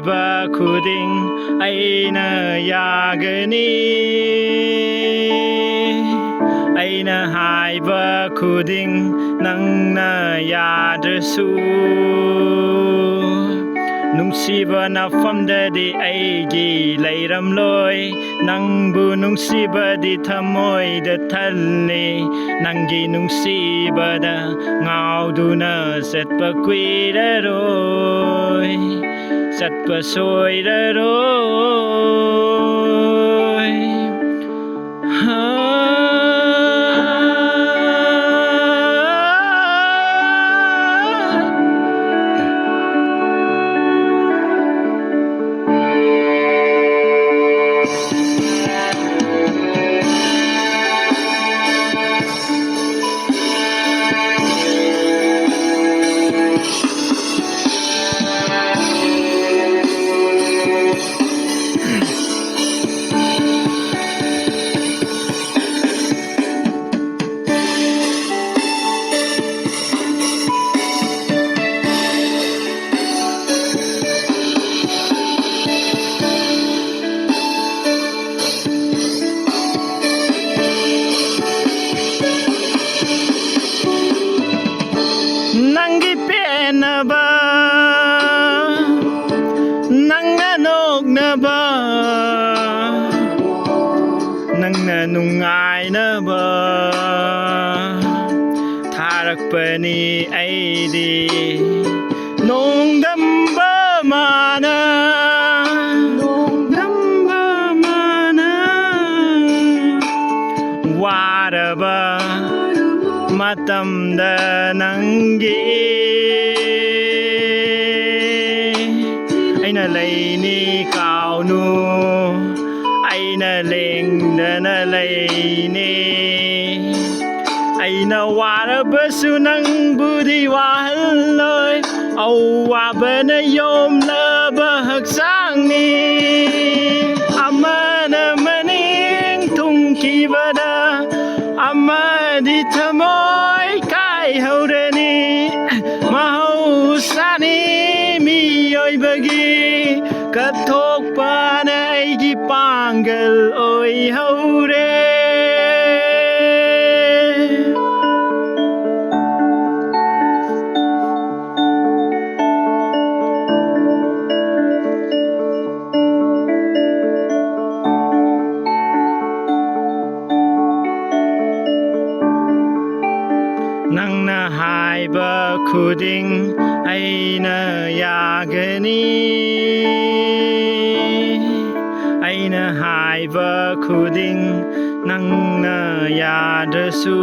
ꯍꯥꯏꯕ ꯈꯨꯗꯤꯡ ꯑꯩꯅ ꯌꯥꯒꯅꯤ ꯑꯩꯅ ꯍꯥꯏꯕ ꯈꯨꯗꯤꯡ ꯅꯪꯅ ꯌꯥꯗ꯭ꯔꯁꯨ ꯅꯨꯡꯁꯤꯕ ꯅꯐꯝꯗꯗꯤ ꯑꯩꯒꯤ ꯂꯩꯔꯝꯂꯣꯏ ꯅꯪꯕꯨ ꯅꯨꯡꯁꯤꯕꯗꯤ ꯊꯃꯣꯏꯗ ꯊꯜꯂꯤ ꯅꯪꯒꯤ ꯅꯨꯡꯁꯤꯕꯗ ꯉꯥꯎꯗꯨꯅ ꯆꯠꯄ ꯀꯨꯏꯔꯔꯣꯏ ꯆꯠꯄ ꯁꯣꯏꯔꯔꯣꯏ ꯅꯪꯒꯤ ꯄꯦꯟꯅꯕ ꯅꯪꯅ ꯅꯣꯛꯅꯕ ꯅꯪꯅ ꯅꯨꯡꯉꯥꯏꯅꯕ ꯊꯥꯔꯛꯄꯅꯤ ꯑꯩꯗꯤ ꯅꯣꯡꯗꯝꯕ ꯃꯥꯅ ꯋꯥꯔꯕ ꯃꯇꯝꯗ ꯅꯪꯒꯤ ꯑꯩꯅ ꯂꯩꯅꯤ ꯀꯥꯎꯅꯨ ꯑꯩꯅ ꯂꯦꯡꯗꯅ ꯂꯩꯅꯤ ꯑꯩꯅ ꯋꯥꯔꯕꯁꯨ ꯅꯪꯕꯨꯗꯤ ꯋꯥꯍꯜꯂꯣꯏ ꯑꯋꯥꯕꯅ ꯌꯣꯝꯂꯕ ꯍꯛꯆꯥꯡꯅꯤ ꯑꯃꯅ ꯃꯅꯤꯡ ꯊꯨꯡꯈꯤꯕꯗ ꯑꯃꯗꯤ ꯊꯃꯣꯏ ꯀꯥꯏꯍꯧꯔꯅꯤ ꯃꯍꯧꯁꯥꯅꯤ ꯃꯤꯑꯣꯏꯕꯒꯤ ꯀꯠꯊꯣꯛꯄꯅ ꯑꯩꯒꯤ ꯄꯥꯡꯒꯜ ꯑꯣꯏꯍꯧꯔꯦ ꯅꯪꯅ ꯍꯥꯏꯕ ꯈꯨꯗꯤꯡ ꯑꯩꯅ ꯌꯥꯒꯅꯤ ꯑꯩꯅ ꯍꯥꯏꯕ ꯈꯨꯗꯤꯡ ꯅꯪꯅ ꯌꯥꯗ꯭ꯔꯁꯨ